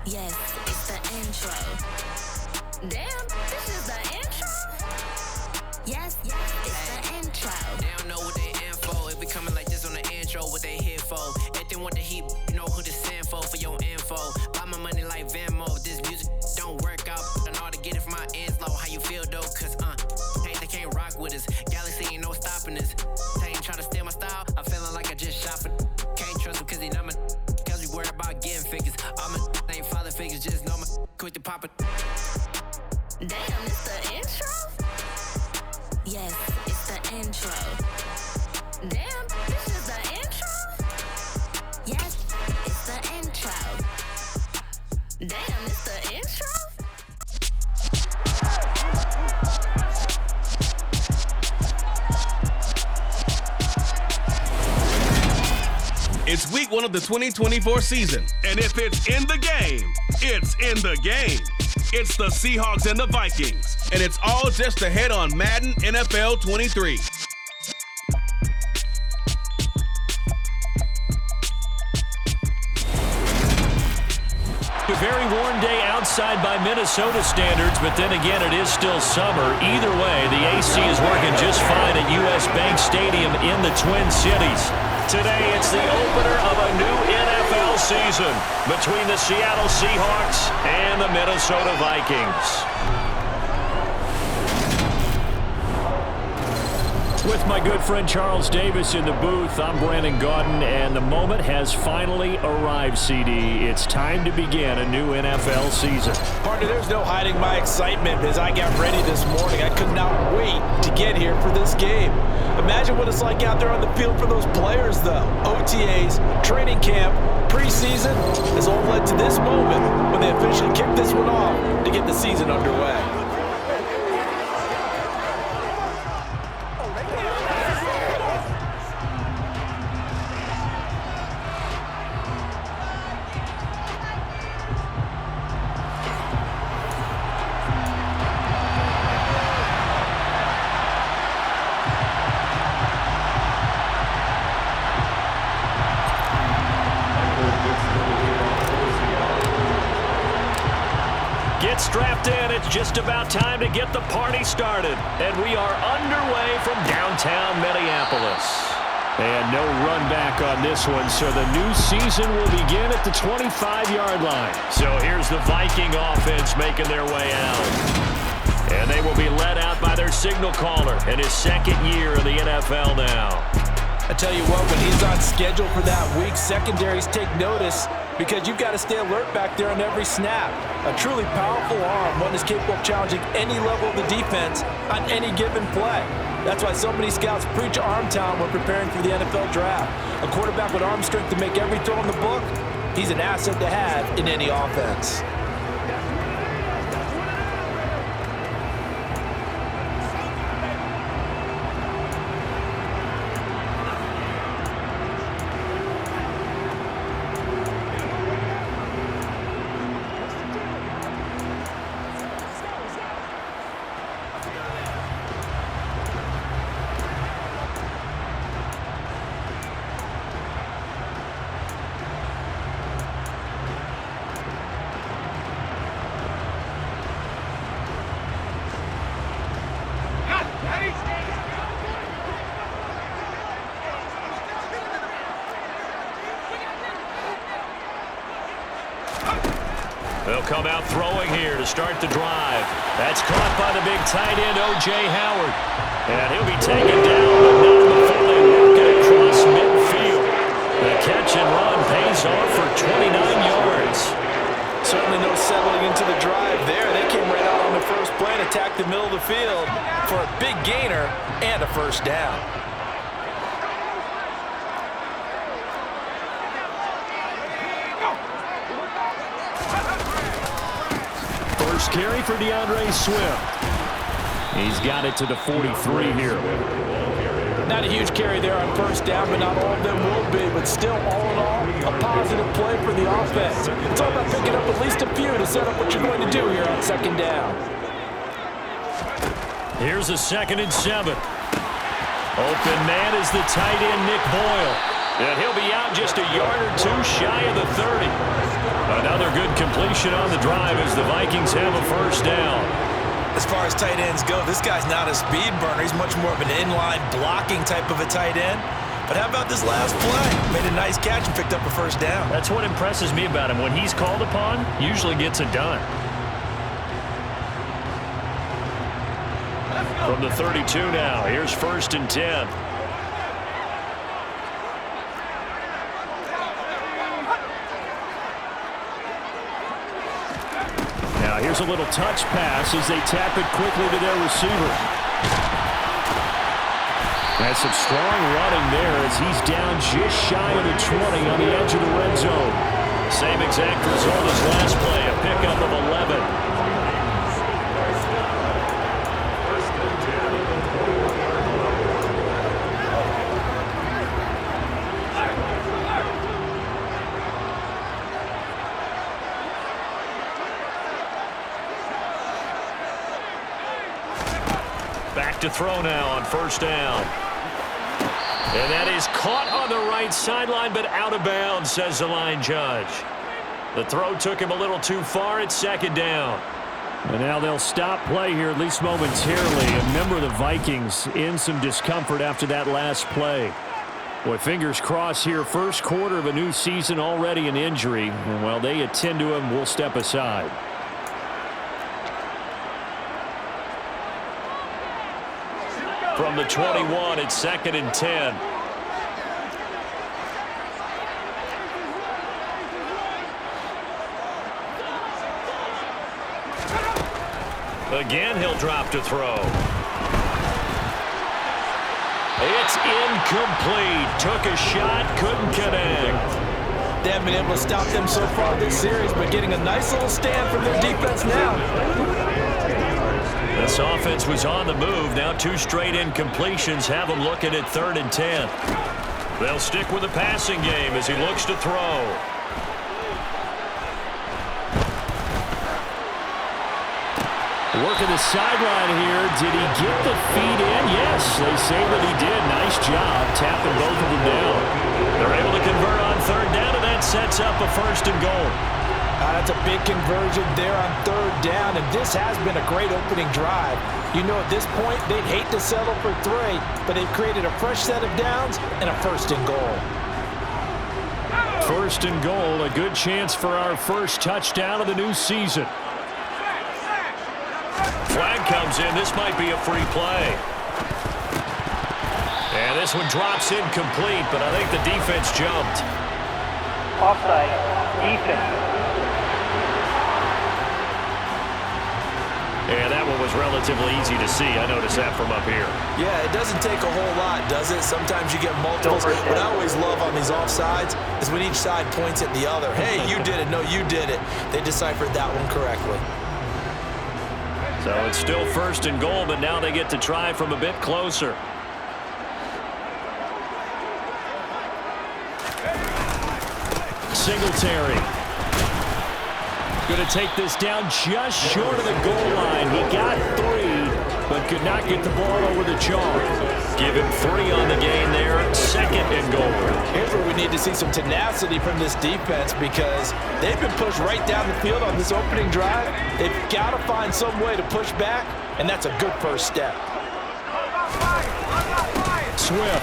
Yes, it's the intro. Damn, this is the intro? Yes, it's the intro. They don't know what they in for. If we coming like this on the intro, what they here for? If they want the heat, you know who to send for your info. Buy my money like Venmo. This music don't work out. I know how to get it from my ends low. How you feel though? Cause they can't rock with us. Galaxy ain't no stopping us. They ain't trying to steal my style. I'm feeling like I just shot for. Can't trust him cause he not my. Cause we worried about getting figures. All my ain't father figures. Just know my quick to pop it. Damn, it's the intro? Yes, it's the intro. Damn, this is the intro? Yes, it's the intro. Damn, it's the intro? It's week 1 of the 2024 season, and if it's in the game, it's in the game. It's the Seahawks and the Vikings, and it's all just ahead on Madden NFL 23. A very warm day outside by Minnesota standards, but then again, it is still summer. Either way, the AC is working just fine at US Bank Stadium in the Twin Cities. Today, it's the opener of a new NFL season between the Seattle Seahawks and the Minnesota Vikings. With my good friend Charles Davis in the booth, I'm Brandon Gaudin, and the moment has finally arrived, CD. It's time to begin a new NFL season. Partner, there's no hiding my excitement as I got ready this morning. I could not wait to get here for this game. Imagine what it's like out there on the field for those players, though. OTAs, training camp, preseason has all led to this moment when they officially kick this one off to get the season underway. Get strapped in. It's just about time to get the party started. And we are underway from downtown Minneapolis. And no run back on this one, so the new season will begin at the 25-yard line. So here's the Viking offense making their way out. And they will be led out by their signal caller in his second year in the NFL now. I tell you what, when he's on schedule for that week, secondaries take notice because you've got to stay alert back there on every snap. A truly powerful arm, one is capable of challenging any level of the defense on any given play. That's why so many scouts preach arm talent when preparing for the NFL draft. A quarterback with arm strength to make every throw in the book, he's an asset to have in any offense. They'll come out throwing here to start the drive. That's caught by the big tight end, O.J. Howard. And he'll be taken down, but not before they work it across midfield. The catch and run pays off for 29 yards. Certainly no settling into the drive there. They came right out on the first play and attacked the middle of the field for a big gainer and a first down. First carry for DeAndre Swift. He's got it to the 43 here. Not a huge carry there on first down, but not all of them will be. But still, all in all, a positive play for the offense. It's all about picking up at least a few to set up what you're going to do here on second down. Here's a 2nd and 7. Open man is the tight end, Nick Boyle. And he'll be out just a yard or two shy of the 30. Another good completion on the drive as the Vikings have a first down. As far as tight ends go, this guy's not a speed burner. He's much more of an inline blocking type of a tight end. But how about this last play? Made a nice catch and picked up a first down. That's what impresses me about him. When he's called upon, usually gets it done. From the 32 now, here's 1st and 10. Now here's a little touch pass as they tap it quickly to their receiver. That's some strong running there as he's down just shy of the 20 on the edge of the red zone. Same exact result as last play, a pickup of 11. Back to throw now on 1st down. And that is caught on the right sideline, but out of bounds, says the line judge. The throw took him a little too far. It's 2nd down. And now they'll stop play here, at least momentarily. A member of the Vikings in some discomfort after that last play. Boy, fingers crossed here. First quarter of a new season, already an injury. And while they attend to him, we'll step aside. From the 21, it's 2nd and 10. Again, he'll drop to throw. It's incomplete. Took a shot, couldn't connect. They haven't been able to stop them so far this series, but getting a nice little stand from their defense now. This offense was on the move. Now 2 straight incompletions have them looking at 3rd and 10. They'll stick with the passing game as he looks to throw. Working the sideline here. Did he get the feet in? Yes, they say that he did. Nice job tapping both of them down. They're able to convert on 3rd down, and that sets up a 1st and goal. That's a big conversion there on 3rd down, and this has been a great opening drive. You know, at this point, they'd hate to settle for 3, but they've created a fresh set of downs and a 1st and goal. 1st and goal, a good chance for our first touchdown of the new season. Flag comes in. This might be a free play. And this one drops incomplete, but I think the defense jumped. Offside, defense. And that one was relatively easy to see. I noticed that from up here. Yeah, it doesn't take a whole lot, does it? Sometimes you get multiples. What I always love on these offsides is when each side points at the other. Hey, you did it. No, you did it. They deciphered that one correctly. So it's still 1st and goal, but now they get to try from a bit closer. Singletary. Going to take this down just short of the goal line. He got 3, but could not get the ball over the chalk. Give him 3 on the gain there. 2nd and goal. Here's where we need to see some tenacity from this defense because they've been pushed right down the field on this opening drive. They've got to find some way to push back, and that's a good first step. Swift.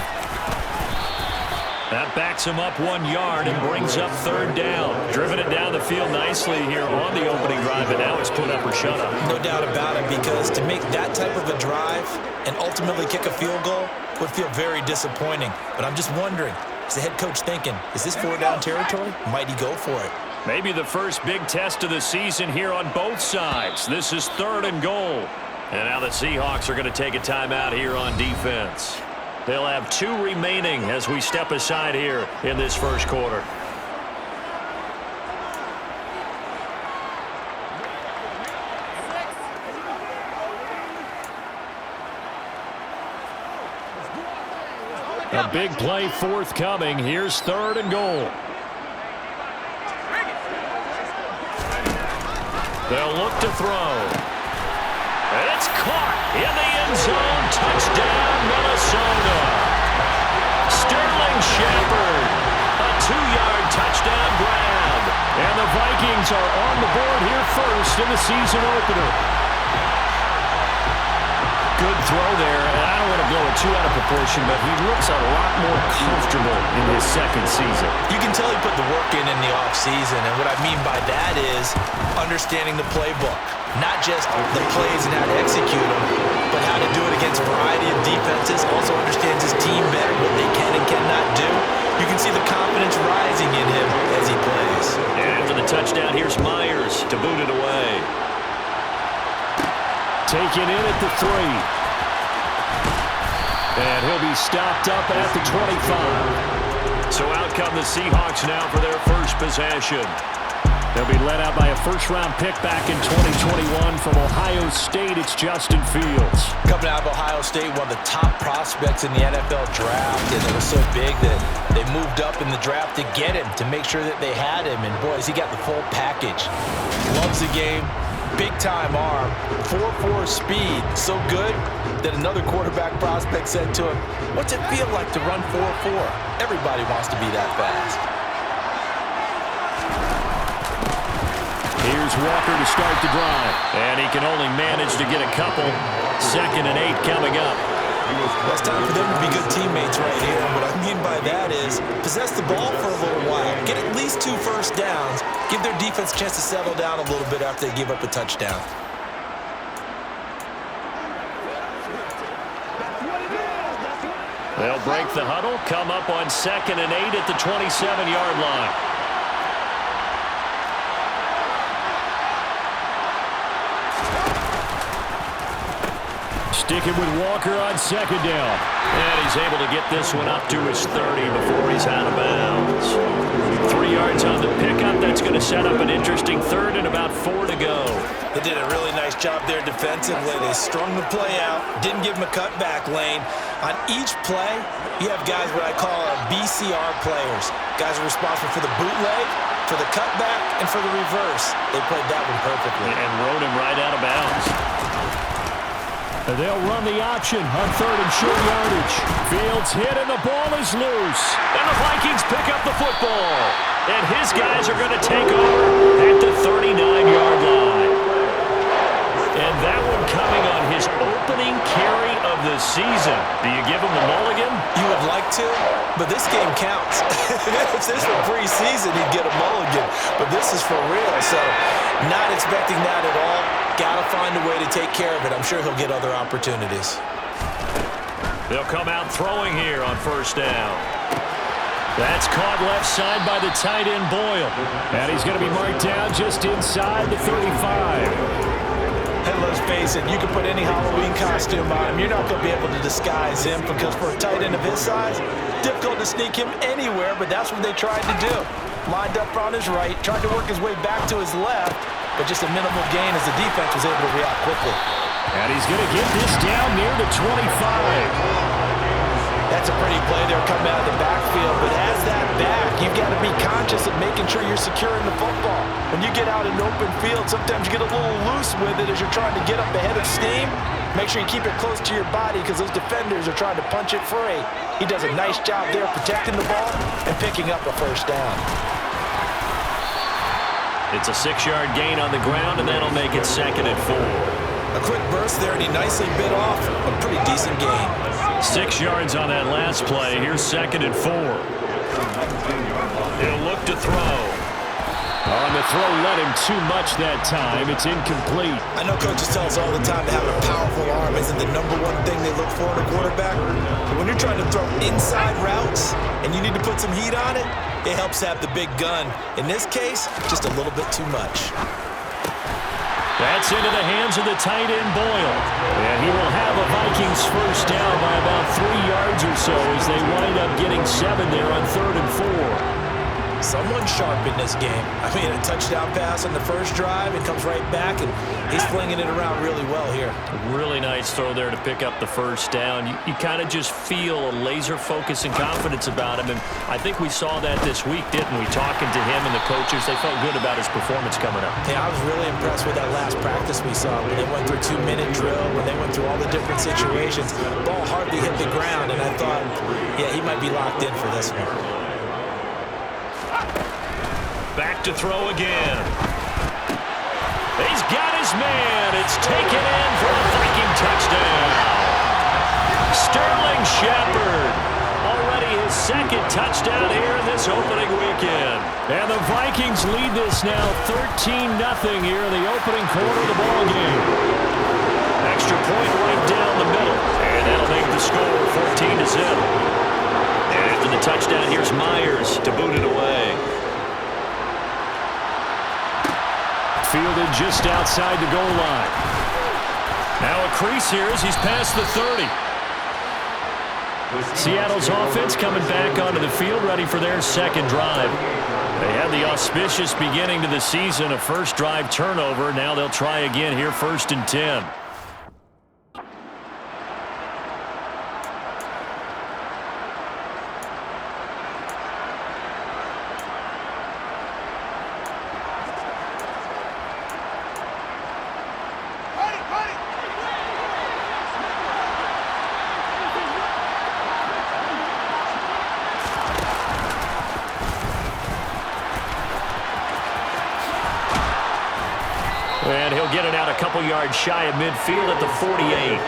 That backs him up 1 yard and brings up 3rd down. Driven it down the field nicely here on the opening drive, and now it's put up or shut up. No doubt about it, because to make that type of a drive and ultimately kick a field goal would feel very disappointing. But I'm just wondering, is the head coach thinking, is this 4-down territory? Might he go for it? Maybe the first big test of the season here on both sides. This is 3rd and goal. And now the Seahawks are going to take a timeout here on defense. They'll have 2 remaining as we step aside here in this first quarter. A big play forthcoming. Here's 3rd and goal. They'll look to throw. And it's caught in the end zone. Touchdown, Minnesota. Sterling Shepard. A 2-yard touchdown grab. And the Vikings are on the board here first in the season opener. Good throw there, and I don't want to blow it too out of proportion, but he looks a lot more comfortable in his second season. You can tell he put the work in the offseason, and what I mean by that is understanding the playbook. Not just the plays and how to execute them, but how to do it against a variety of defenses. Also understands his team better, what they can and cannot do. You can see the confidence rising in him as he plays. And after the touchdown, here's Myers to boot it away. Taken in at the 3. And he'll be stopped up at the 25. So out come the Seahawks now for their first possession. They'll be led out by a first-round pick back in 2021 from Ohio State. It's Justin Fields. Coming out of Ohio State, one of the top prospects in the NFL draft, and it was so big that they moved up in the draft to get him, to make sure that they had him. And, boys, he got the full package. Loves the game. Big-time arm. 4.4 speed. So good that another quarterback prospect said to him, "What's it feel like to run 4.4? Everybody wants to be that fast." Here's Walker to start the drive. And he can only manage to get a couple. 2nd and 8 coming up. Well, it's time for them to be good teammates right here. And what I mean by that is possess the ball for a little while. Get at least 2 first downs. Give their defense a chance to settle down a little bit after they give up a touchdown. They'll break the huddle, come up on 2nd and 8 at the 27-yard line. Sticking with Walker on 2nd down. And he's able to get this one up to his 30 before he's out of bounds. 3 yards on the pickup. That's going to set up an interesting 3rd and about 4 to go. They did a really nice job there defensively. They strung the play out, didn't give him a cutback lane. On each play, you have guys what I call BCR players. Guys are responsible for the bootleg, for the cutback, and for the reverse. They played that one perfectly. And rode him right out of bounds. They'll run the option on 3rd and short yardage. Fields hit and the ball is loose. And the Vikings pick up the football. And his guys are going to take over at the 39-yard line. And that one coming on his opening carry of the season. Do you give him the mulligan? You would like to, but this game counts. If this were preseason, he'd get a mulligan. But this is for real, so not expecting that at all. Got to find a way to take care of it. I'm sure he'll get other opportunities. They'll come out throwing here on 1st down. That's caught left side by the tight end Boyle. And he's going to be marked down just inside the 35. And let's face it, you can put any Halloween costume on him. You're not going to be able to disguise him because for a tight end of his size, difficult to sneak him anywhere, but that's what they tried to do. Lined up on his right, tried to work his way back to his left, but just a minimal gain as the defense was able to react quickly. And he's going to get this down near the 25. That's a pretty play there coming out of the backfield, but as that back, you've got to be conscious of making sure you're securing the football. When you get out in open field, sometimes you get a little loose with it as you're trying to get up ahead of steam. Make sure you keep it close to your body because those defenders are trying to punch it free. He does a nice job there protecting the ball and picking up a 1st down. It's a 6-yard gain on the ground, and that'll make it 2nd and 4. A quick burst there, and he nicely bit off a pretty decent gain. 6 yards on that last play. Here's 2nd and 4. He'll look to throw. On the throw, let him too much that time. It's incomplete. I know coaches tell us all the time that having a powerful arm isn't the #1 thing they look for in a quarterback. But when you're trying to throw inside routes and you need to put some heat on it, it helps have the big gun. In this case, just a little bit too much. That's into the hands of the tight end Boyle. And he will have a Vikings 1st down by about 3 yards or so as they wind up getting 7 there on 3rd and 4. Someone sharp in this game. I mean, a touchdown pass on the first drive. It comes right back, and he's flinging it around really well here. A really nice throw there to pick up the 1st down. You kind of just feel a laser focus and confidence about him, and I think we saw that this week, didn't we? Talking to him and the coaches, they felt good about his performance coming up. Yeah, I was really impressed with that last practice we saw when they went through a 2-minute drill, when they went through all the different situations. Ball hardly hit the ground, and I thought, yeah, he might be locked in for this one. Back to throw again. He's got his man. It's taken in for a Viking touchdown. Sterling Shepard, already his second touchdown here in this opening weekend. And the Vikings lead this now 13-0 here in the opening quarter of the ball game. Extra point right down the middle. And that'll make the score 14-0. And after the touchdown, here's Myers to boot it away. Fielded just outside the goal line. Now a crease here as he's past the 30. Seattle's offense coming back onto the field, ready for their second drive. They had the auspicious beginning to the season, a first drive turnover. Now they'll try again here, 1st and 10. And he'll get it out a couple yards shy of midfield at the 48.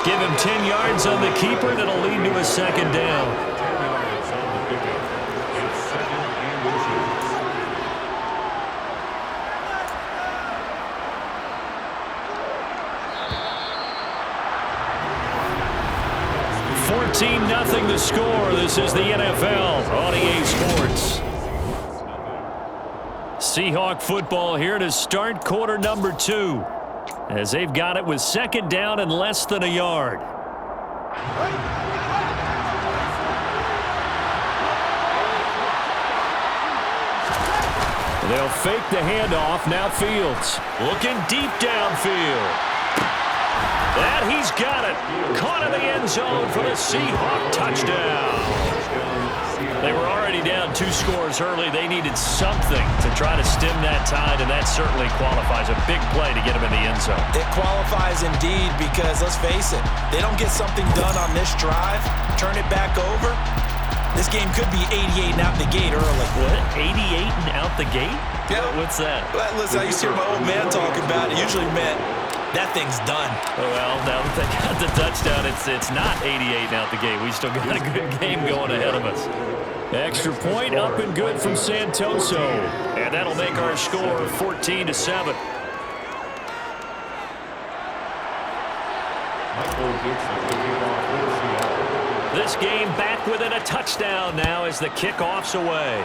Give him 10 yards on the keeper. That'll lead to a second down. Nothing the score. This is the NFL on EA Sports. Seahawk football here to start quarter number 2, as they've got it with second down and less than a yard. They'll fake the handoff. Now Fields looking deep downfield. That he's got it. Caught in the end zone for the Seahawk touchdown. They were already down 2 scores early. They needed something to try to stem that tide, and that certainly qualifies. A big play to get them in the end zone. It qualifies indeed because, let's face it, they don't get something done on this drive, turn it back over, this game could be 88 and out the gate early. What? 88 and out the gate? Yeah. What's that? Well, listen, I used to hear my old man talk about it. Usually meant that thing's done. Well, now that they got the touchdown, it's not 88 and out the gate. We still got a good game going ahead of us. Extra point up and good from Santoso. And that'll make our score 14-7. This game back within a touchdown now as the kickoff's away.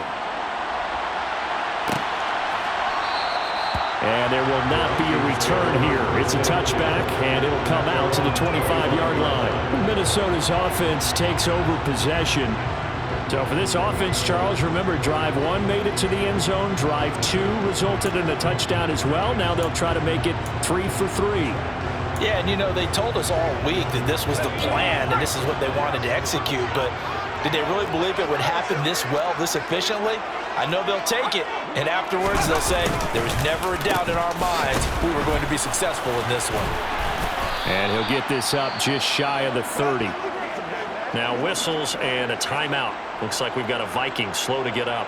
And there will not be a return here. It's a touchback, and it'll come out to the 25-yard line. Minnesota's offense takes over possession. So for this offense, Charles, remember, drive 1 made it to the end zone. Drive 2 resulted in a touchdown as well. Now they'll try to make it 3 for 3. Yeah, and you know, they told us all week that this was the plan and this is what they wanted to execute, but did they really believe it would happen this well, this efficiently? I know they'll take it, and afterwards they'll say, there was never a doubt in our minds we were going to be successful in this one. And he'll get this up just shy of the 30. Now whistles and a timeout. Looks like we've got a Viking slow to get up.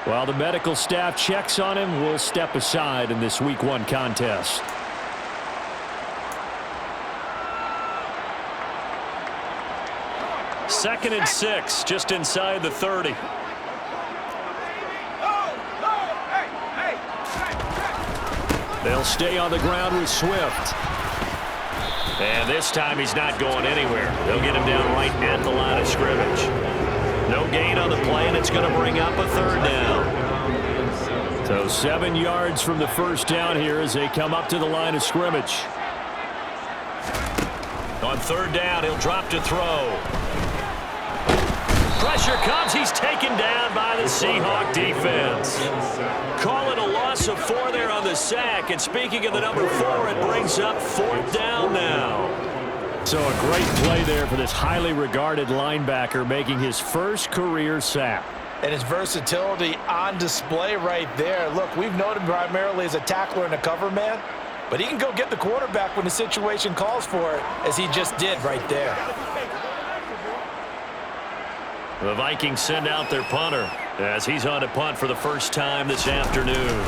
While the medical staff checks on him, we'll step aside in this Week 1 contest. Second and 6, just inside the 30. They'll stay on the ground with Swift. And this time he's not going anywhere. They'll get him down right at the line of scrimmage. No gain on the play, and it's going to bring up a third down. So 7 yards from the first down here as they come up to the line of scrimmage. On third down, he'll drop to throw. Pressure comes. He's taken down by the Seahawk defense. Call it a loss of 4 there on the sack. And speaking of the number 4, it brings up 4th down now. So a great play there for this highly regarded linebacker, making his first career sack. And his versatility on display right there. Look, we've known him primarily as a tackler and a cover man, but he can go get the quarterback when the situation calls for it, as he just did right there. The Vikings send out their punter as he's on to punt for the first time this afternoon.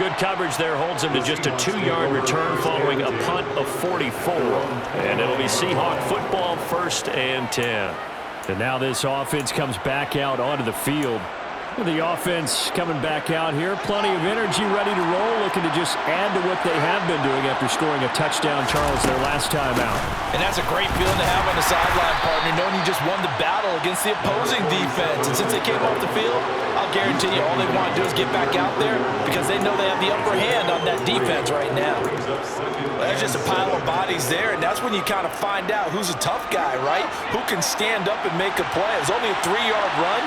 Good coverage there holds him to just a 2-yard return following a punt of 44. And it'll be Seahawk football, 1st and 10. And now this offense comes back out onto the field. The offense coming back out here. Plenty of energy, ready to roll, looking to just add to what they have been doing after scoring a touchdown, Charles, their last time out. And that's a great feeling to have on the sideline, partner, knowing you just won the battle against the opposing defense. And since they came off the field, I'll guarantee you all they want to do is get back out there because they know they have the upper hand on that defense right now. There's just a pile of bodies there, and that's when you kind of find out who's a tough guy, right? Who can stand up and make a play. It was only a 3-yard run.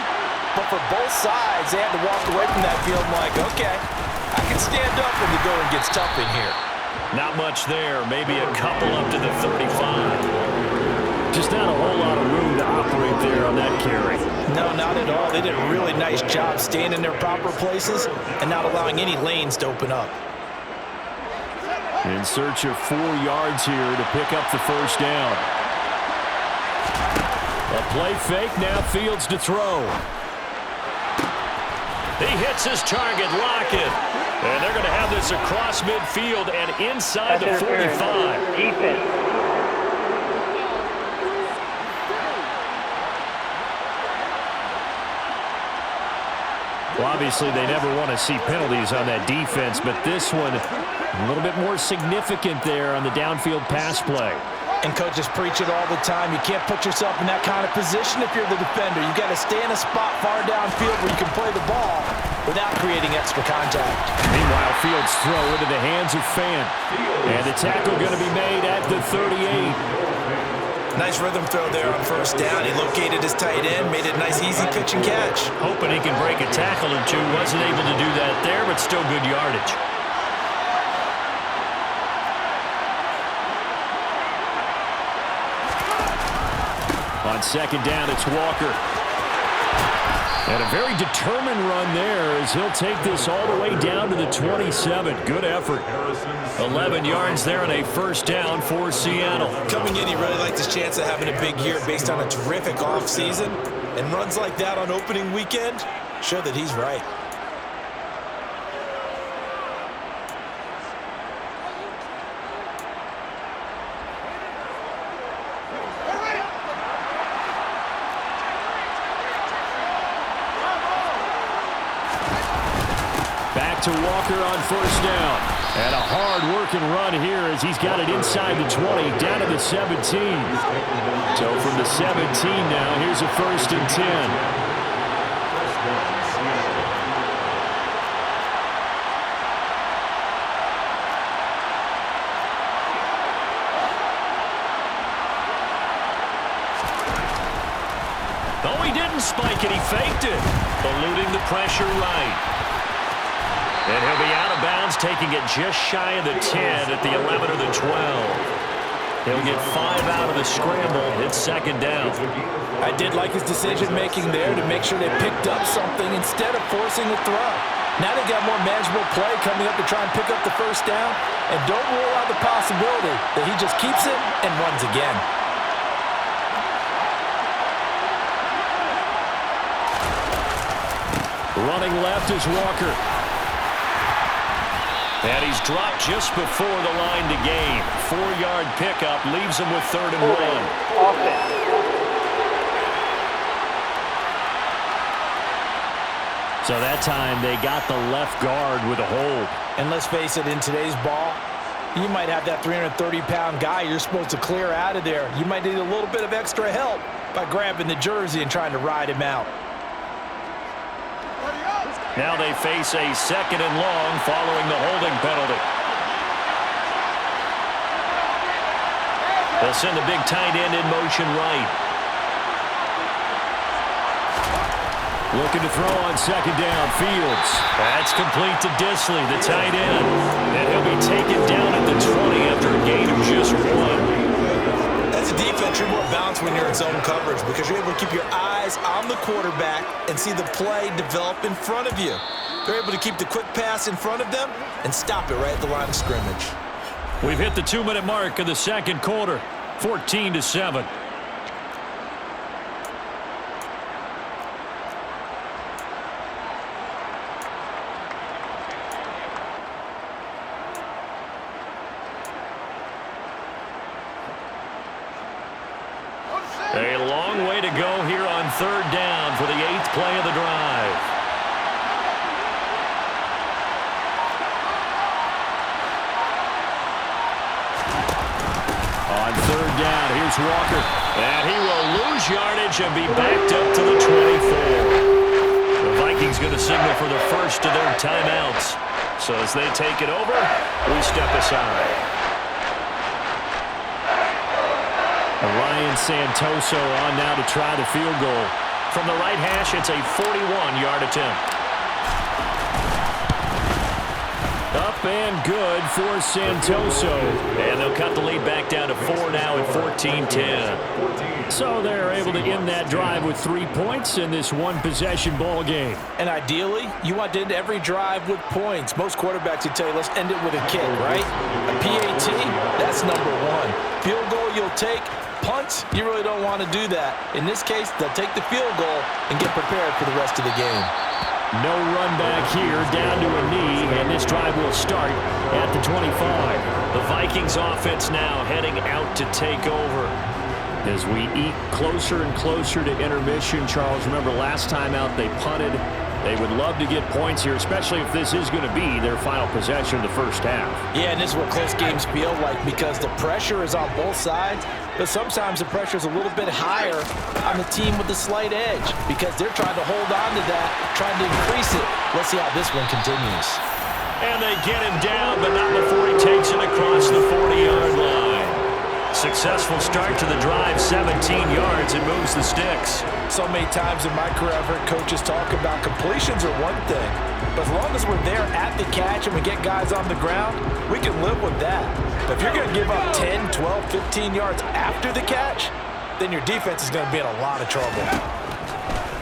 But for both sides, they had to walk away from that field like, okay, I can stand up when the going gets tough in here. Not much there. Maybe a couple up to the 35. Just not a whole lot of room to operate there on that carry. No, not at all. They did a really nice job staying in their proper places and not allowing any lanes to open up. In search of 4 yards here to pick up the 1st down. A play fake, now Fields to throw. He hits his target, Lockett. And they're going to have this across midfield and inside the 45. Defense. Well, obviously, they never want to see penalties on that defense, but this one a little bit more significant there on the downfield pass play. And coaches preach it all the time. You can't put yourself in that kind of position if you're the defender. You've got to stay in a spot far downfield where you can play the ball without creating extra contact. Meanwhile, Fields throw into the hands of Fan. And the tackle going to be made at the 38. Nice rhythm throw there on 1st down. He located his tight end, made it a nice easy pitch and catch. Hoping he can break a tackle or two. Wasn't able to do that there, but still good yardage. On 2nd down, it's Walker. And a very determined run there as he'll take this all the way down to the 27. Good effort. 11 yards there and a 1st down for Seattle. Coming in, he really liked his chance of having a big year based on a terrific offseason. And runs like that on opening weekend show that he's right. To Walker on 1st down. And a hard-working run here as he's got it inside the 20, down to the 17. So from the 17 now, here's a 1st and 10. Oh, he didn't spike it. He faked it. Eluding the pressure right. And he'll be out of bounds, taking it just shy of the 10 at the 11 or the 12. He'll get 5 out of the scramble. It's 2nd down. I did like his decision-making there to make sure they picked up something instead of forcing a throw. Now they got more manageable play coming up to try and pick up the 1st down. And don't rule out the possibility that he just keeps it and runs again. Running left is Walker. And he's dropped just before the line to gain. 4-yard pickup leaves him with 3rd and 1. Offense. So that time they got the left guard with a hold. And let's face it, in today's ball, you might have that 330-pound guy you're supposed to clear out of there. You might need a little bit of extra help by grabbing the jersey and trying to ride him out. Now they face a 2nd and long following the holding penalty. They'll send the big tight end in motion right. Looking to throw on 2nd down, Fields. That's complete to Disley, the tight end. And he'll be taken down at the 20 after a gain of just 1. As a defense, you're more balanced when you're in zone coverage because you're able to keep your eyes on the quarterback and see the play develop in front of you. They're able to keep the quick pass in front of them and stop it right at the line of scrimmage. We've hit the 2-minute mark of the 2nd quarter, 14-7. to go here on third down for the 8th play of the drive. On third down, here's Walker. And he will lose yardage and be backed up to the 24. The Vikings going to signal for the first of their timeouts. So as they take it over, we step aside. Ryan Santoso on now to try the field goal. From the right hash, it's a 41-yard attempt. Up and good for Santoso. And they'll cut the lead back down to 4 now at 14-10. So they're able to end that drive with 3 points in this one-possession ball game. And ideally, you want to end every drive with points. Most quarterbacks would tell you, let's end it with a kick, right? A PAT, that's number one. Field goal you'll take. Punts, you really don't want to do that. In this case, they'll take the field goal and get prepared for the rest of the game. No run back here, down to a knee, and this drive will start at the 25. The Vikings offense now heading out to take over. As we eat closer and closer to intermission, Charles, remember last time out they punted. They would love to get points here, especially if this is going to be their final possession of the first half. Yeah, and this is what close games feel like because the pressure is on both sides, but sometimes the pressure is a little bit higher on the team with the slight edge because they're trying to hold on to that, trying to increase it. Let's see how this one continues. And they get him down, but not before he takes it across the 40-yard line. Successful start to the drive, 17 yards, and moves the sticks. So many times in my career, I've heard coaches talk about completions are one thing, but as long as we're there at the catch and we get guys on the ground, we can live with that. But if you're going to give up 10, 12, 15 yards after the catch, then your defense is going to be in a lot of trouble.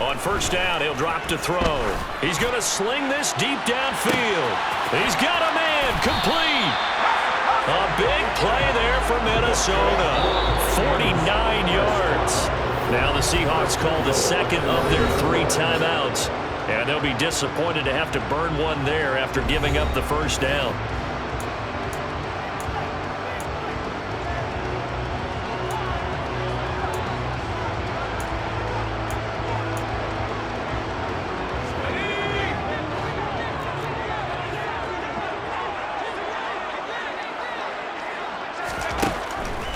On first down, he'll drop to throw. He's going to sling this deep downfield. He's got a man, complete. A big play there for Minnesota. 49 yards. Now the Seahawks call the second of their 3 timeouts. And they'll be disappointed to have to burn one there after giving up the first down.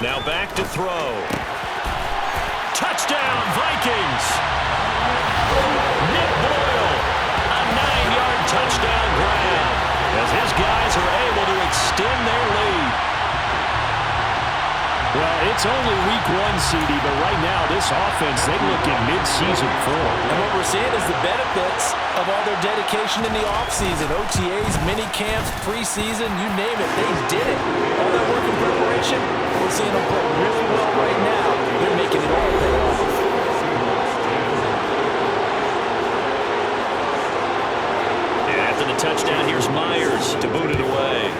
Now back to throw. Touchdown, Vikings! Nick Boyle, a 9-yard touchdown grab as his guys are able to extend their lead. Well, it's only week 1, CD, but right now this offense, they look in mid-season form. And what we're seeing is the benefits of all their dedication in the offseason. OTAs, mini camps, preseason, you name it, they did it. All that work in preparation, we're seeing them play really well right now. They're making it all pay off. And after the touchdown, here's Myers to boot it away.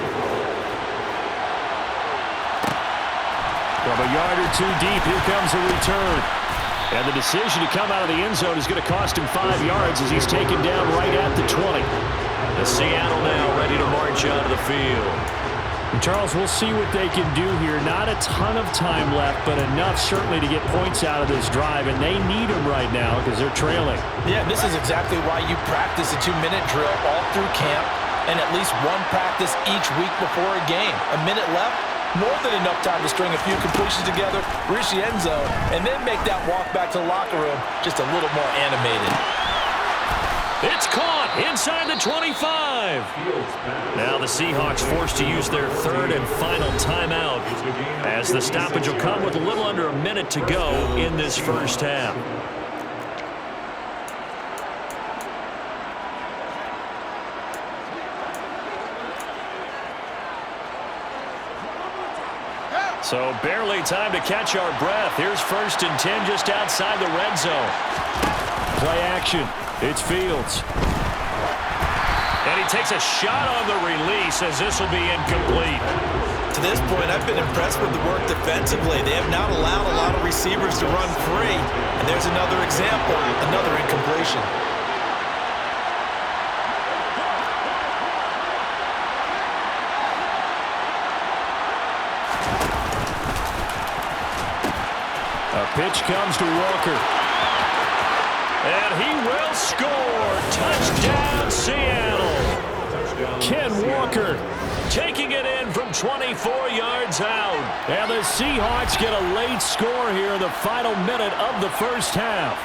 From a yard or 2 deep, here comes a return. And the decision to come out of the end zone is going to cost him 5 yards as he's taken down right at the 20. The Seattle now ready to march out of the field. And Charles, we'll see what they can do here. Not a ton of time left, but enough certainly to get points out of this drive, and they need them right now because they're trailing. Yeah, this is exactly why you practice a 2-minute drill all through camp and at least one practice each week before a game. A minute left, more than enough time to string a few completions together, reach the end zone, and then make that walk back to the locker room just a little more animated. It's caught inside the 25. Now the Seahawks forced to use their 3rd and final timeout as the stoppage will come with a little under a minute to go in this first half. So barely time to catch our breath. Here's 1st and 10 just outside the red zone. Play action. It's Fields. And he takes a shot on the release as this will be incomplete. To this point, I've been impressed with the work defensively. They have not allowed a lot of receivers to run free. And there's another example, another incompletion. A pitch comes to Walker. And he will score. Touchdown, Seattle. Ken Walker taking it in from 24 yards out. And the Seahawks get a late score here in the final minute of the first half.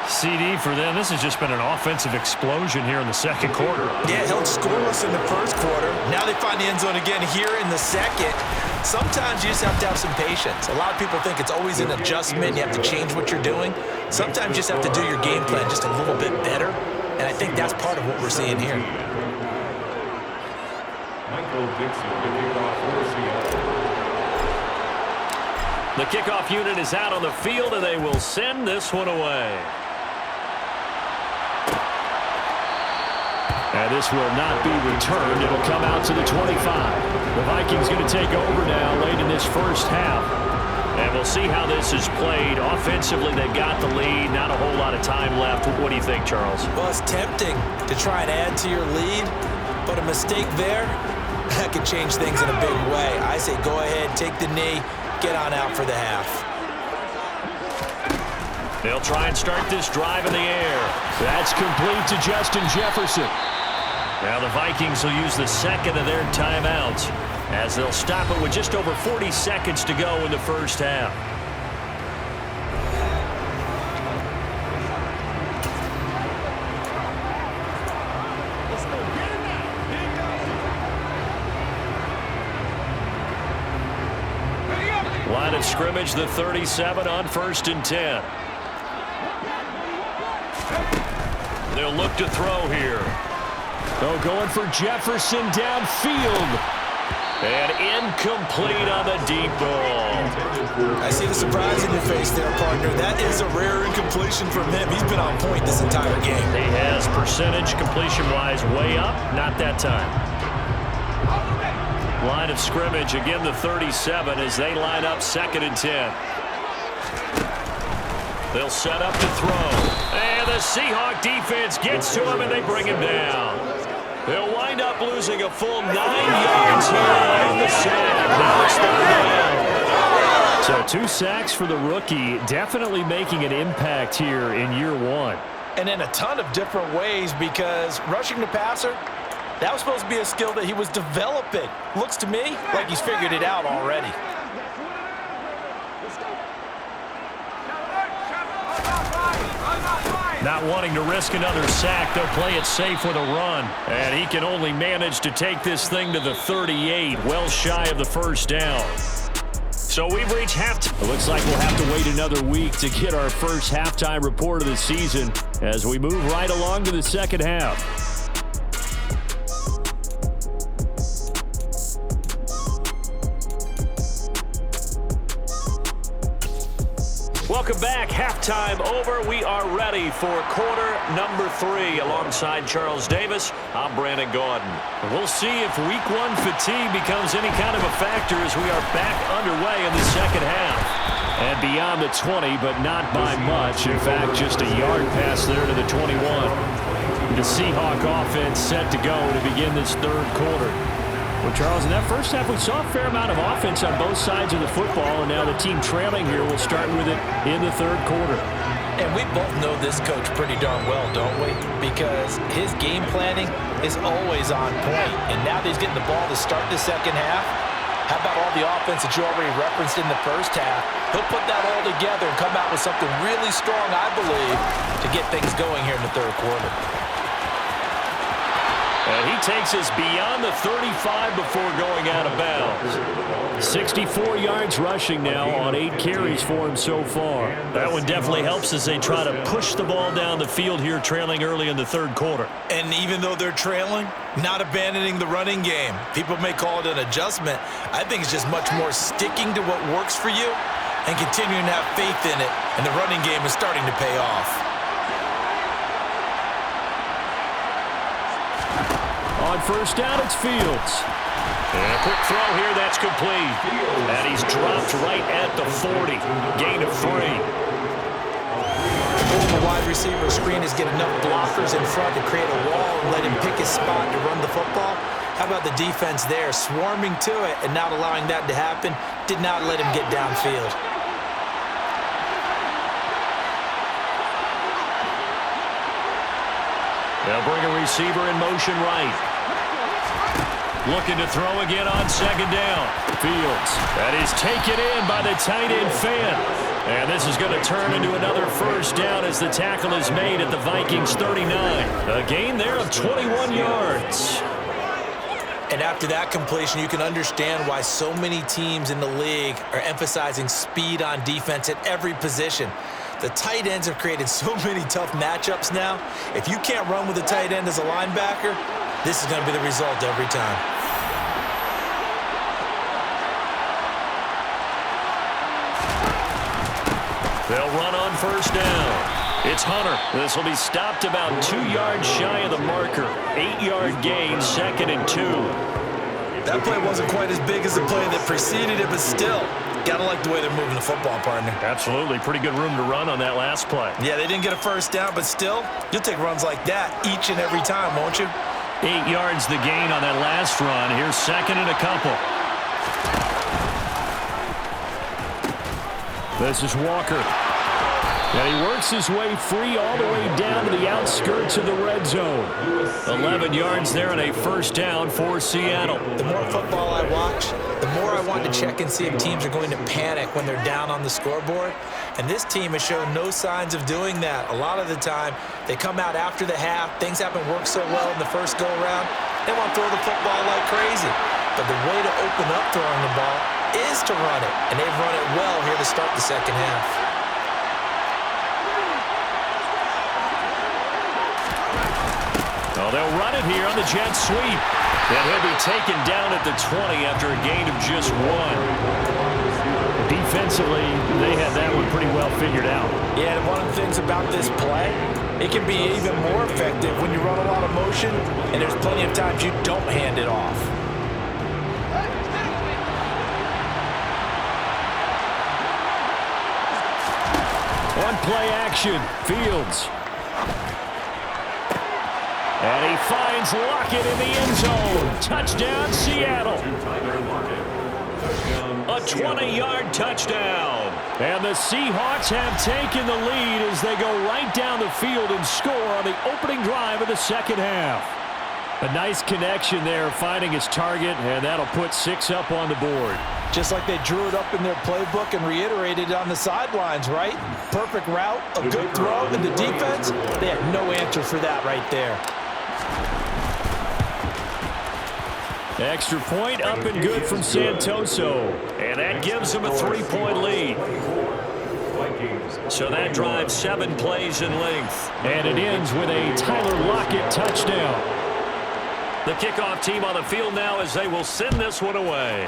CD for them. This has just been an offensive explosion here in the second quarter. Yeah, held scoreless in the first quarter. Now they find the end zone again here in the second. Sometimes you just have to have some patience. A lot of people think it's always an adjustment. You have to change what you're doing. Sometimes you just have to do your game plan just a little bit better. And I think that's part of what we're seeing here. The kickoff unit is out on the field, and they will send this one away. And this will not be returned. It'll come out to the 25. The Vikings going to take over now late in this first half. And we'll see how this is played. Offensively, they got the lead. Not a whole lot of time left. What do you think, Charles? Well, it's tempting to try and add to your lead, but a mistake there, that could change things in a big way. I say go ahead, take the knee, get on out for the half. They'll try and start this drive in the air. That's complete to Justin Jefferson. Now the Vikings will use the second of their timeouts as they'll stop it with just over 40 seconds to go in the first half. Line of scrimmage, the 37 on 1st and 10. They'll look to throw here. They're going for Jefferson downfield. And incomplete on the deep ball. I see the surprise in your face there, partner. That is a rare incompletion from him. He's been on point this entire game. He has percentage completion-wise way up. Not that time. Line of scrimmage, again the 37 as they line up 2nd and 10. They'll set up to throw. And the Seahawk defense gets to him and they bring him down. They'll wind up losing a full 9 yards here on the sack. Now it's 3rd down. So 2 sacks for the rookie, definitely making an impact here in year 1. And in a ton of different ways, because rushing the passer, that was supposed to be a skill that he was developing. Looks to me like he's figured it out already. Not wanting to risk another sack, they'll play it safe with a run. And he can only manage to take this thing to the 38, well shy of the 1st down. So we've reached halftime. It looks like we'll have to wait another week to get our first halftime report of the season as we move right along to the second half. Welcome back. Halftime over. We are ready for quarter number 3. Alongside Charles Davis, I'm Brandon Gaudin. We'll see if week 1 fatigue becomes any kind of a factor as we are back underway in the second half. And beyond the 20, but not by much. In fact, just a yard pass there to the 21. The Seahawk offense set to go to begin this 3rd quarter. Well, Charles, in that first half, we saw a fair amount of offense on both sides of the football, and now the team trailing here will start with it in the 3rd quarter. And we both know this coach pretty darn well, don't we? Because his game planning is always on point. And now that he's getting the ball to start the second half, how about all the offense that you already referenced in the first half? He'll put that all together and come out with something really strong, I believe, to get things going here in the 3rd quarter. And he takes us beyond the 35 before going out of bounds. 64 yards rushing now on 8 carries for him so far. That one definitely helps as they try to push the ball down the field here, trailing early in the 3rd quarter. And even though they're trailing, not abandoning the running game. People may call it an adjustment. I think it's just much more sticking to what works for you and continuing to have faith in it. And the running game is starting to pay off. On 1st down, it's Fields. And a quick throw here, that's complete. And he's dropped right at the 40. Gain of 3. pulling the wide receiver screen is get enough blockers in front to create a wall and let him pick his spot to run the football. How about the defense there, swarming to it and not allowing that to happen? Did not let him get downfield. They'll bring a receiver in motion right. Looking to throw again on second down. Fields. That is taken in by the tight end Fan. And this is going to turn into another first down as the tackle is made at the Vikings 39. A gain there of 21 yards. And after that completion, you can understand why so many teams in the league are emphasizing speed on defense at every position. The tight ends have created so many tough matchups now. If you can't run with a tight end as a linebacker, this is going to be the result every time. They'll run on first down. It's Hunter. This will be stopped about 2 yards shy of the marker. 8-yard gain, 2nd and 2. That play wasn't quite as big as the play that preceded it, but still, gotta like the way they're moving the football, partner. Absolutely. Pretty good room to run on that last play. Yeah, they didn't get a first down, but still, you'll take runs like that each and every time, won't you? 8 yards the gain on that last run. Here's 2nd and a couple. This is Walker. And he works his way free all the way down to the outskirts of the red zone. 11 yards there and a first down for Seattle. The more football I watch, the more I want to check and see if teams are going to panic when they're down on the scoreboard. And this team has shown no signs of doing that. A lot of the time, they come out after the half. Things haven't worked so well in the first go-around. They want to throw the football like crazy. But the way to open up throwing the ball is to run it. And they've run it well here to start the second half. Well, they'll run it here on the jet sweep. And he'll be taken down at the 20 after a gain of just 1. Defensively, they had that one pretty well figured out. Yeah, and one of the things about this play, it can be even more effective when you run a lot of motion, and there's plenty of times you don't hand it off. On play action, Fields. And he finds Lockett in the end zone. Touchdown, Seattle. A 20-yard touchdown. And the Seahawks have taken the lead as they go right down the field and score on the opening drive of the second half. A nice connection there, finding his target, and that'll put 6 up on the board. Just like they drew it up in their playbook and reiterated it on the sidelines, right? Perfect route, a good throw, and the defense, they had no answer for that right there. Extra point up and good from Santoso. And that gives them a 3-point lead. So that drives 7 plays in length. And it ends with a Tyler Lockett touchdown. The kickoff team on the field now as they will send this one away.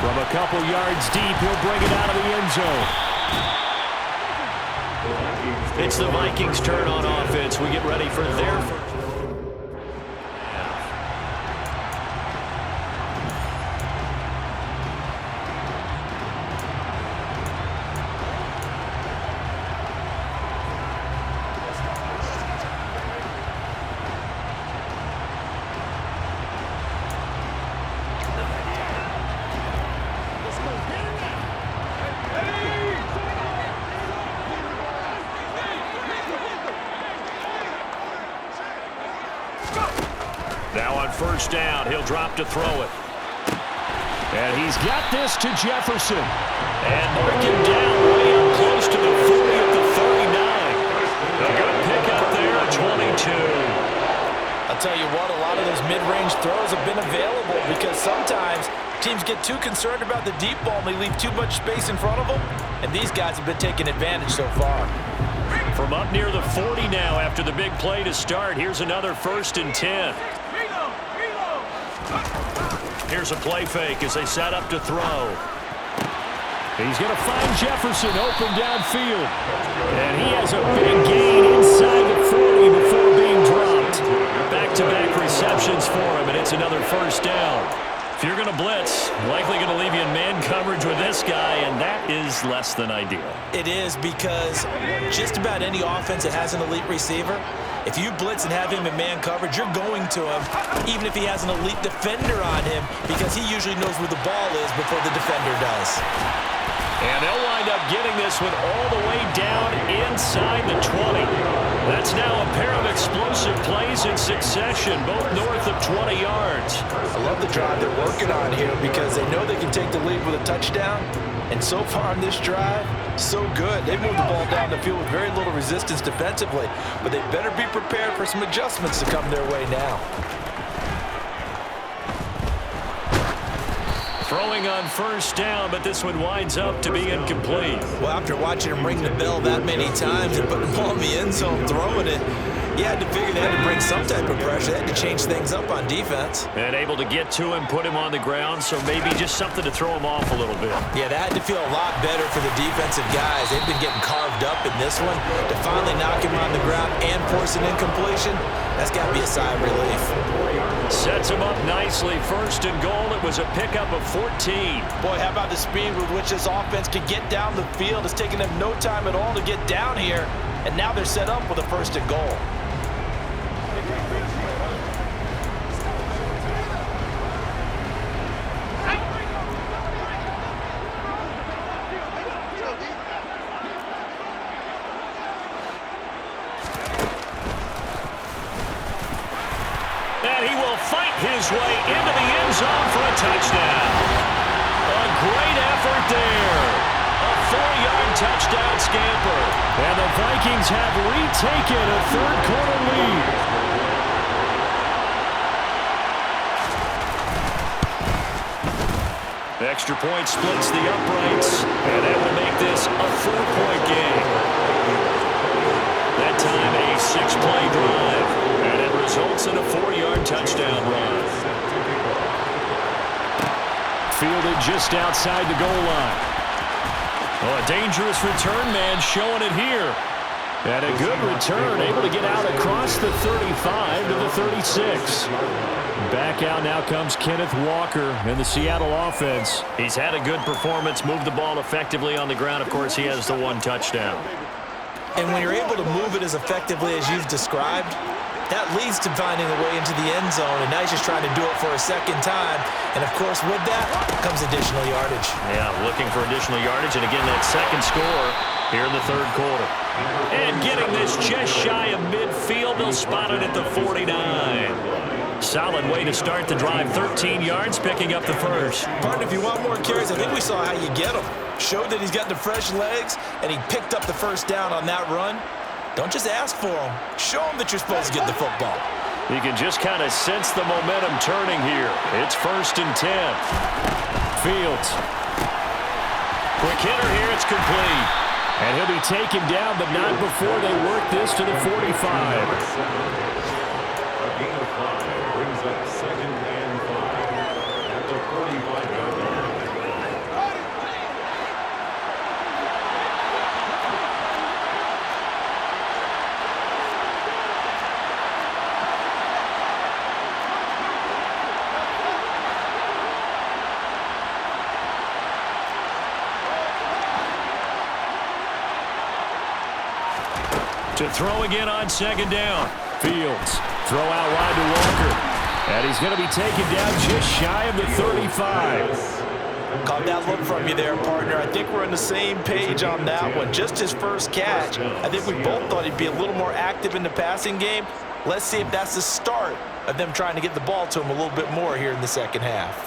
From a couple yards deep, he'll bring it out of the end zone. It's the Vikings' turn on offense. We get ready for their first. Now on first down, he'll drop to throw it. And he's got this to Jefferson. And mark him down way up close to the 40 at the 39. A good pickup there at 22. I'll tell you what, a lot of those mid-range throws have been available because sometimes teams get too concerned about the deep ball and they leave too much space in front of them. And these guys have been taking advantage so far. From up near the 40 now after the big play to start, here's another 1st and 10. Here's a play fake as they set up to throw. He's going to find Jefferson open downfield. And he has a big gain inside the 40 before being dropped. Back-to-back receptions for him, and it's another first down. If you're going to blitz, likely going to leave you in man coverage with this guy, and that is less than ideal. It is, because just about any offense that has an elite receiver, if you blitz and have him in man coverage, you're going to him, even if he has an elite defender on him, because he usually knows where the ball is before the defender does. And they'll wind up getting this one all the way down inside the 20. That's now a pair of explosive plays in succession, both north of 20 yards. I love the drive they're working on here because they know they can take the lead with a touchdown. And so far on this drive, so good. They moved the ball down the field with very little resistance defensively, but they better be prepared for some adjustments to come their way now. Throwing on first down, but this one winds up to be incomplete. Well, after watching him ring the bell that many times and putting the ball in the end zone, throwing it, you had to figure they had to bring some type of pressure. They had to change things up on defense. And able to get to him, put him on the ground, so maybe just something to throw him off a little bit. Yeah, that had to feel a lot better for the defensive guys. They've been getting carved up in this one. To finally knock him on the ground and force an incompletion, that's got to be a sigh of relief. Sets him up nicely. First and goal. It was a pickup of 14. Boy, how about the speed with which this offense can get down the field? It's taken them no time at all to get down here, and now they're set up with a first and goal. And he will fight his way into the end zone for a touchdown. A great effort there. A 4-yard touchdown scamper. And the Vikings have retaken a third-quarter lead. Extra point splits the uprights, and that will make this a 4-point game. That time a 6-play drive, and it results in a 4-yard touchdown run. Fielded just outside the goal line. Oh, a dangerous return man showing it here. And a good return, able to get out across the 35 to the 36. Back out now comes Kenneth Walker in the Seattle offense. He's had a good performance, moved the ball effectively on the ground. Of course, he has the one touchdown. And when you're able to move it as effectively as you've described, that leads to finding a way into the end zone, and now he's just trying to do it for a second time. And, of course, with that comes additional yardage. Yeah, looking for additional yardage, and again, that second score here in the third quarter. And getting this just shy of midfield, they'll spot it at the 49. Solid way to start the drive. 13 yards, picking up the first. Partner, if you want more carries, I think we saw how you get them. Showed that he's got the fresh legs, and he picked up the first down on that run. Don't just ask for them. Show them that you're supposed to get the football. You can just kind of sense the momentum turning here. It's 1st and 10. Fields. Quick hitter here. It's complete. And he'll be taken down, but not before they work this to the 45. Brings up 2nd and 5 at the 45-yard line. To throw again on 2nd down. Fields. Throw out wide to Walker. And he's going to be taken down just shy of the 35. Caught that look from you there, partner. I think we're on the same page on that one. Just his first catch. I think we both thought he'd be a little more active in the passing game. Let's see if that's the start of them trying to get the ball to him a little bit more here in the second half.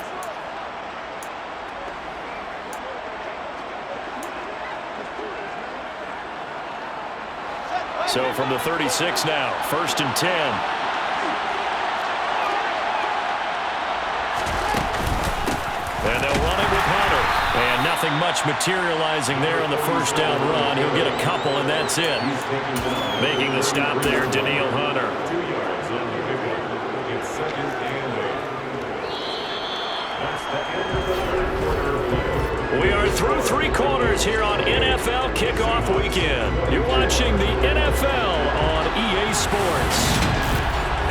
So from the 36 now, 1st and 10. And they'll run it with Hunter. And nothing much materializing there on the first down run. He'll get a couple, and that's it. Making the stop there, Daniil Hunter. 2 yards on the pickup. It's 2nd and 8. That's the end of the third quarter. We are through 3 quarters here on NFL Kickoff Weekend. You're watching the NFL on EA Sports.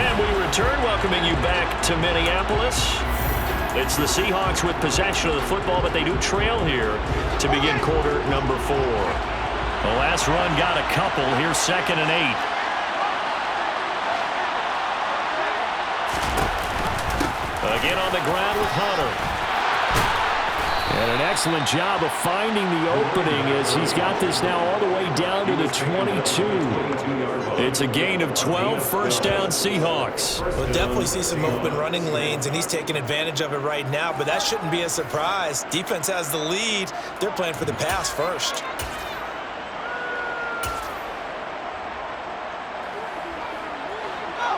And we return, welcoming you back to Minneapolis. It's the Seahawks with possession of the football, but they do trail here to begin quarter number 4. The last run got a couple. Here's 2nd and 8. Again on the ground with Hunter. And an excellent job of finding the opening as he's got this now all the way down to the 22. It's a gain of 12, first down Seahawks. We'll definitely see some open running lanes, and he's taking advantage of it right now, but that shouldn't be a surprise. Defense has the lead. They're playing for the pass first.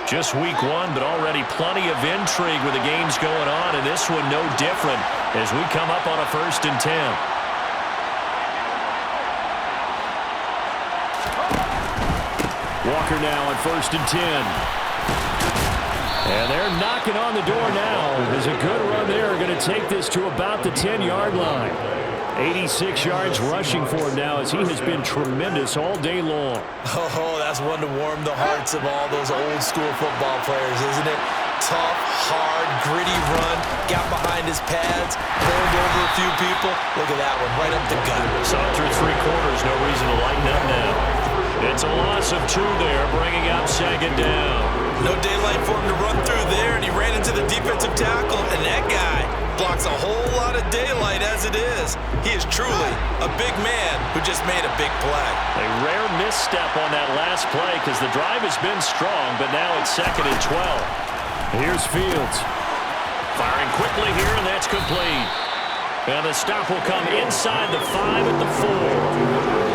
Just week 1, but already plenty of intrigue with the games going on, and this one no different as we come up on a 1st and 10. Walker now on 1st and 10. And they're knocking on the door now. There's a good run there. Going to take this to about the 10-yard line. 86 yards rushing for him now as he has been tremendous all day long. Oh, that's one to warm the hearts of all those old-school football players, isn't it? Tough, hard, gritty run. Got behind his pads, rolled over a few people. Look at that one, right up the gut. Saw through 3 quarters, no reason to lighten up now. It's a loss of 2 there, bringing up 2nd down. No daylight for him to run through there, and he ran into the defensive tackle, and that guy blocks a whole lot of daylight as it is. He is truly a big man who just made a big play. A rare misstep on that last play because the drive has been strong, but now it's 2nd and 12. Here's Fields. Firing quickly here, and that's complete. And the stop will come inside the 5 at the 4.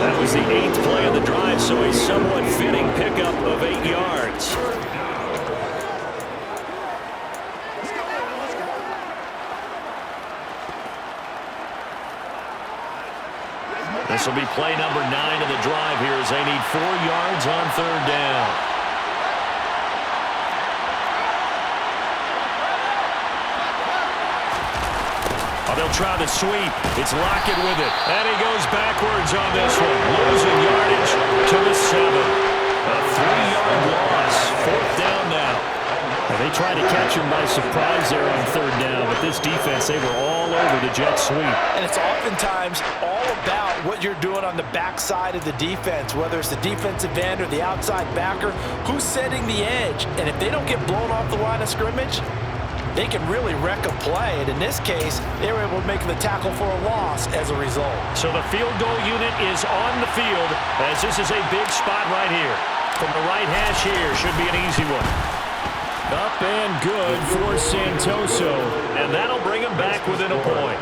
That was the 8th play of the drive, so a somewhat fitting pickup of 8 yards. This will be play number 9 of the drive here as they need 4 yards on 3rd down. Oh, they'll try the sweep. It's Lockett with it. And he goes backwards on this one. Losing yardage to the 7. A 3-yard loss. 4th down now. Well, they tried to catch him by surprise there on 3rd down, but this defense, they were all over the jet sweep. And it's oftentimes all about what you're doing on the backside of the defense, whether it's the defensive end or the outside backer, who's setting the edge. And if they don't get blown off the line of scrimmage, they can really wreck a play. And in this case, they were able to make the tackle for a loss as a result. So the field goal unit is on the field as this is a big spot right here. From the right hash here, should be an easy one. Up and good for Santoso, and that'll bring him back within a point.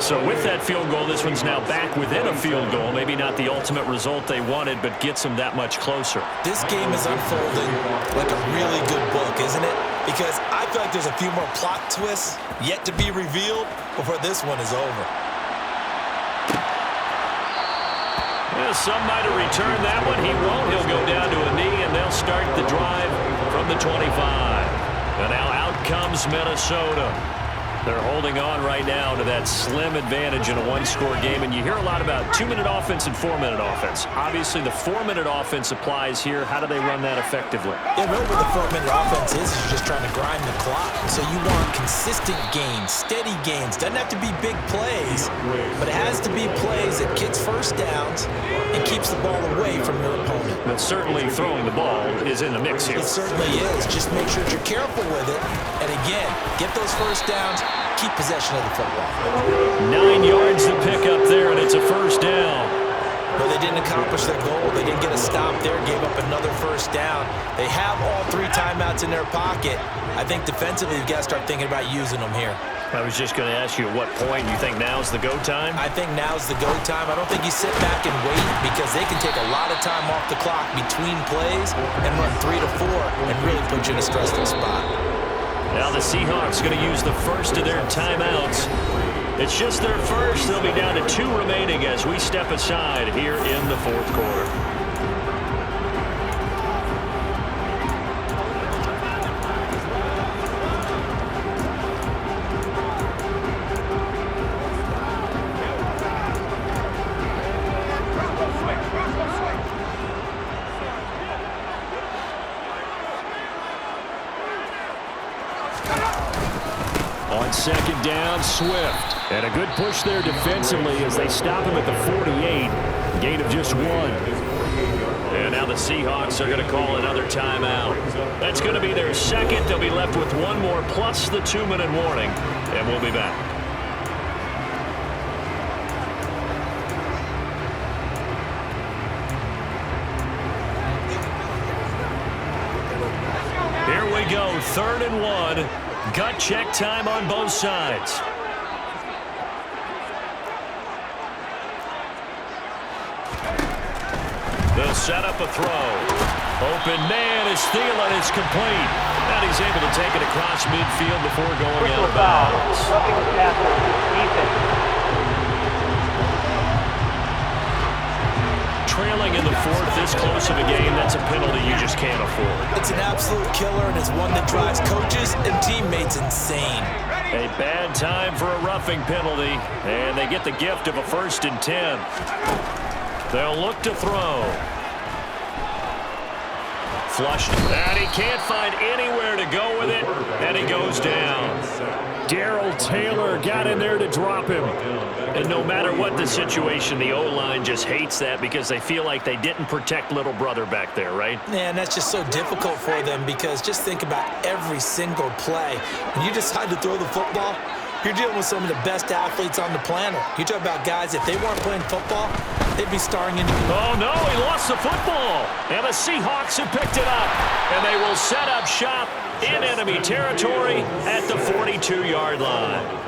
So with that field goal, this one's now back within a field goal. Maybe not the ultimate result they wanted, but gets them that much closer. This game is unfolding like a really good book, isn't it? Because I feel like there's a few more plot twists yet to be revealed before this one is over. Well, some might have returned that one. He won't. He'll go down to a knee, and they'll start the drive from the 25. And now out comes Minnesota. They're holding on right now to that slim advantage in a one-score game. And you hear a lot about 2-minute offense and 4-minute offense. Obviously, the 4-minute offense applies here. How do they run that effectively? Yeah, really what the 4-minute offense is just trying to grind the clock. So you want consistent gains, steady gains. Doesn't have to be big plays, but it has to be plays that gets first downs and keeps the ball away from your opponent. But certainly throwing the ball is in the mix here. It certainly is. Just make sure that you're careful with it. And again, get those first downs. Keep possession of the football. 9 yards to pick up there, and it's a first down. Well, they didn't accomplish their goal. They didn't get a stop there, gave up another first down. They have all 3 timeouts in their pocket. I think defensively, you've got to start thinking about using them here. I was just going to ask you at what point you think now's the go time? I think now's the go time. I don't think you sit back and wait because they can take a lot of time off the clock between plays and run 3 to 4 and really put you in a stressful spot. Now the Seahawks going to use the first of their timeouts. It's just their first. They'll be down to 2 remaining as we step aside here in the 4th quarter. On 2nd bring down Swift. And a good push there defensively as they stop him at the 48. Gain of just 1. And now the Seahawks are going to call another timeout. That's going to be their second. They'll be left with one more plus the 2-minute warning. And we'll be back. Here we go, 3rd and 1. Gut check time on both sides. They'll set up a throw. Open man is Thielen. It's complete. And he's able to take it across midfield before going out of bounds. Roughing the passer, defense. Trailing in the 4th, this close of a game, that's a penalty you just can't afford. It's an absolute killer, and it's one that drives coaches and teammates insane. A bad time for a roughing penalty, and they get the gift of a 1st and 10. They'll look to throw. Flushed, and he can't find anywhere to go with it, and he goes down. Darrell Taylor got in there to drop him. And no matter what the situation, the O-line just hates that because they feel like they didn't protect little brother back there, right? Yeah, and that's just so difficult for them because just think about every single play. When you decide to throw the football, you're dealing with some of the best athletes on the planet. You talk about guys, if they weren't playing football, they'd be starring in. Oh, no, he lost the football. And the Seahawks have picked it up. And they will set up shop in enemy territory at the 42-yard line.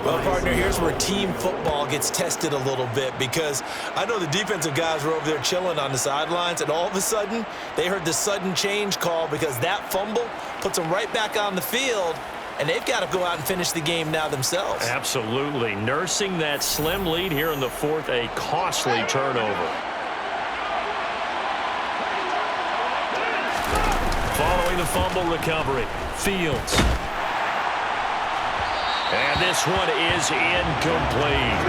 Well, partner, here's where team football gets tested a little bit because I know the defensive guys were over there chilling on the sidelines, and all of a sudden, they heard the sudden change call because that fumble puts them right back on the field, and they've got to go out and finish the game now themselves. Absolutely. Nursing that slim lead here in the 4th, a costly turnover. Following the fumble recovery, Fields. And this one is incomplete.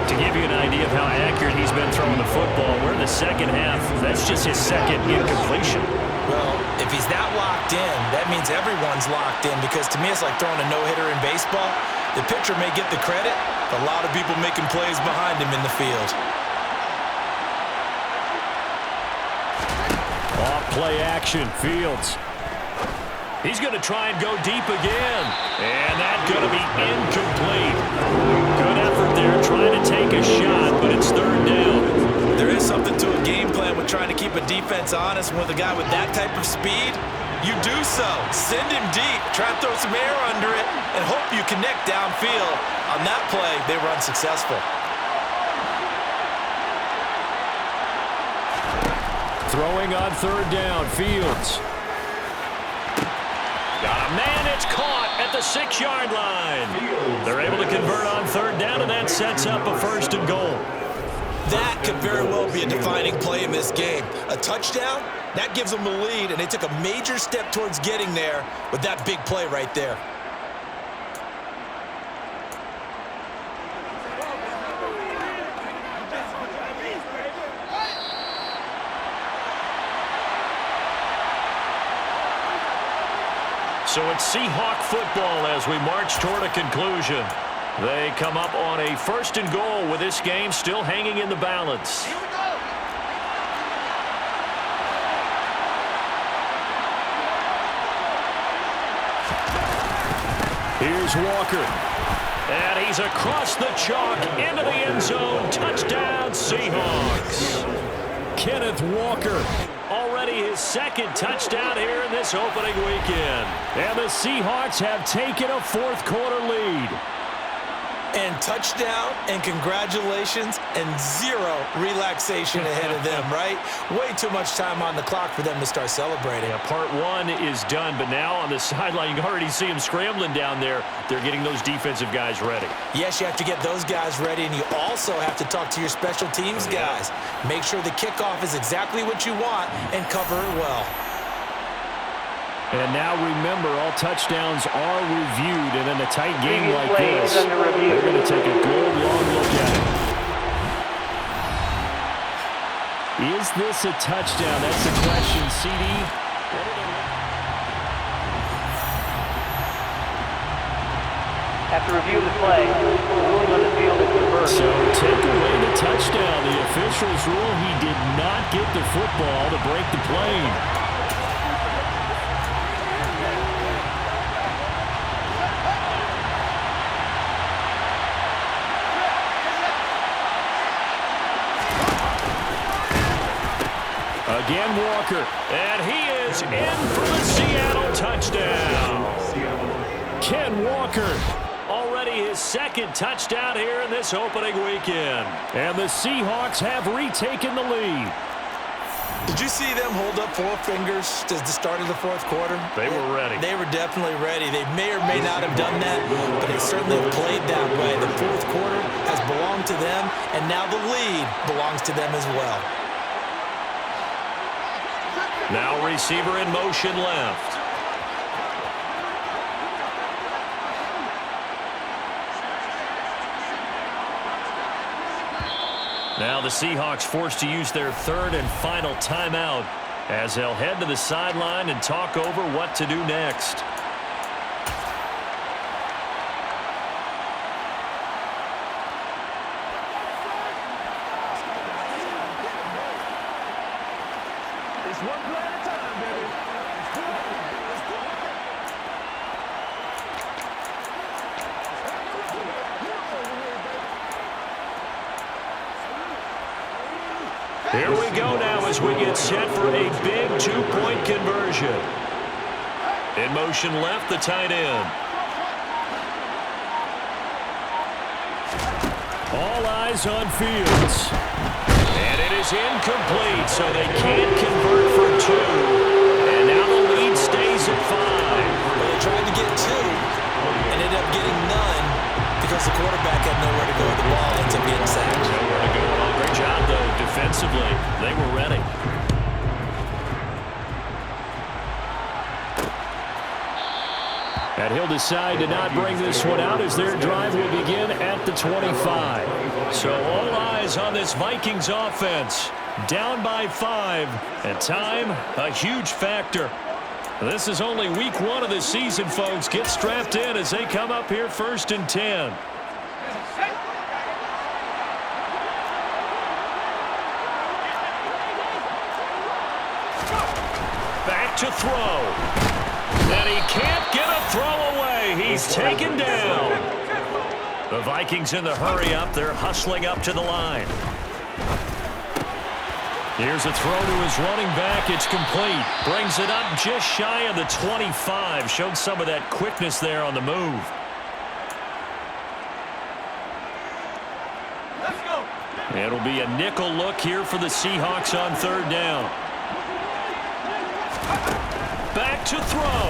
To give you an idea of how accurate he's been throwing the football, we're in the 2nd half. That's just his 2nd incompletion. Well, if he's that locked in, that means everyone's locked in because to me it's like throwing a no-hitter in baseball. The pitcher may get the credit, but a lot of people making plays behind him in the field. Off play action, Fields. He's going to try and go deep again. And that's going to be incomplete. Good effort there trying to take a shot, but it's 3rd down. There is something to a game plan with trying to keep a defense honest. With a guy with that type of speed, you do so. Send him deep, try and throw some air under it, and hope you connect downfield. On that play, they were unsuccessful. Throwing on 3rd down, Fields. Got a man, it's caught at the 6-yard line. They're able to convert on 3rd down, and that sets up a 1st and goal. That could very well be a defining play in this game. A touchdown, that gives them the lead, and they took a major step towards getting there with that big play right there. So it's Seahawk football as we march toward a conclusion. They come up on a 1st and goal with this game still hanging in the balance. Here's Walker. And he's across the chalk into the end zone. Touchdown, Seahawks. Kenneth Walker. Already his 2nd touchdown here in this opening weekend. And the Seahawks have taken a 4th quarter lead. And touchdown, and congratulations, and 0 relaxation ahead of them, right? Way too much time on the clock for them to start celebrating. Yeah, part 1 is done, but now on the sideline, you can already see them scrambling down there. They're getting those defensive guys ready. Yes, you have to get those guys ready, and you also have to talk to your special teams guys. Make sure the kickoff is exactly what you want and cover it well. And now remember, all touchdowns are reviewed, and in a tight game like this, under review. they're going to take a good long look at it. Is this a touchdown? That's the question, CD. After review of the play, the ruling on the field is reversed. So take away the touchdown. The officials rule he did not get the football to break the play. Again, Walker, and he is in for the Seattle touchdown. Ken Walker, already his second touchdown here in this opening weekend. And the Seahawks have retaken the lead. Did you see them hold up 4 fingers at the start of the fourth quarter? They were ready. They were definitely ready. They may or may not have done that, but they certainly have played that way. The fourth quarter has belonged to them, and now the lead belongs to them as well. Now receiver in motion left. Now the Seahawks forced to use their third and final timeout as they'll head to the sideline and talk over what to do next. Here we go now as we get set for a big 2-point conversion. In motion left, the tight end. All eyes on Fields. And it is incomplete, so they can't convert for 2. And now the lead stays at 5. Well, they tried to get 2 and ended up getting none because the quarterback had nowhere to go with the ball. Ends up getting sacked. Nowhere to go. Great job, though, defensively. They were ready. And he'll decide to not bring this one out as their drive will begin at the 25. So all eyes on this Vikings offense. Down by 5. And time, a huge factor. This is only week 1 of the season, folks. Get strapped in as they come up here 1st and 10. Back to throw. And he can't get a throw away. He's taken down. The Vikings in the hurry up. They're hustling up to the line. Here's a throw to his running back. It's complete. Brings it up just shy of the 25. Showed some of that quickness there on the move. Let's go. It'll be a nickel look here for the Seahawks on 3rd down. Back to throw.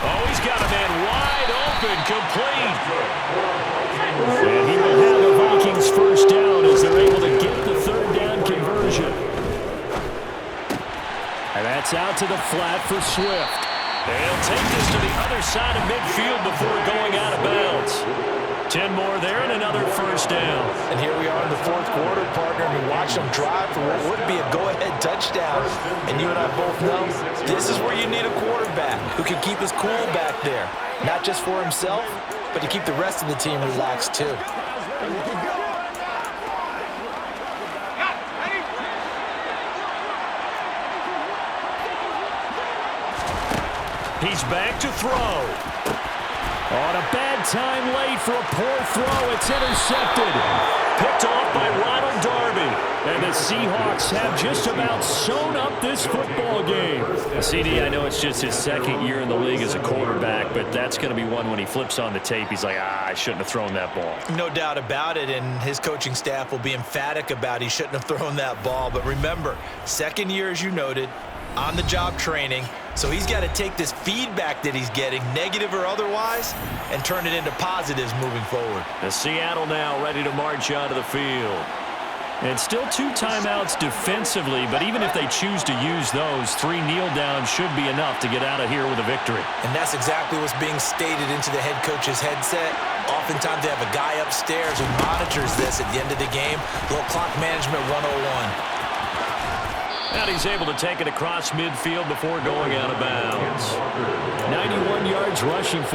Oh, he's got a man wide open, complete. And he will have the Vikings 1st down as they're able to get the 3rd down conversion. And that's out to the flat for Swift. They'll take this to the other side of midfield before going out of bounds. 10 more there and another 1st down. And here we are in the 4th quarter, partner, and we watch them drive for what would be a go-ahead touchdown. And you and I both know this is where you need a quarterback who can keep his cool back there. Not just for himself, but to keep the rest of the team relaxed too. He's back to throw. On a bad time late for a poor throw. It's intercepted. Picked off by Ronald Darby. And the Seahawks have just about sewn up this football game. CD, I know it's just his 2nd year in the league as a quarterback, but that's going to be one when he flips on the tape. He's like, I shouldn't have thrown that ball. No doubt about it, and his coaching staff will be emphatic about he shouldn't have thrown that ball. But remember, 2nd year, as you noted, on-the-job training. So he's got to take this feedback that he's getting, negative or otherwise, and turn it into positives moving forward. The Seattle now ready to march onto the field. And still 2 timeouts defensively, but even if they choose to use those, 3 kneel downs should be enough to get out of here with a victory. And that's exactly what's being stated into the head coach's headset. Oftentimes they have a guy upstairs who monitors this at the end of the game. A little clock management 101. And he's able to take it across midfield before going out of bounds. 91 yards rushing for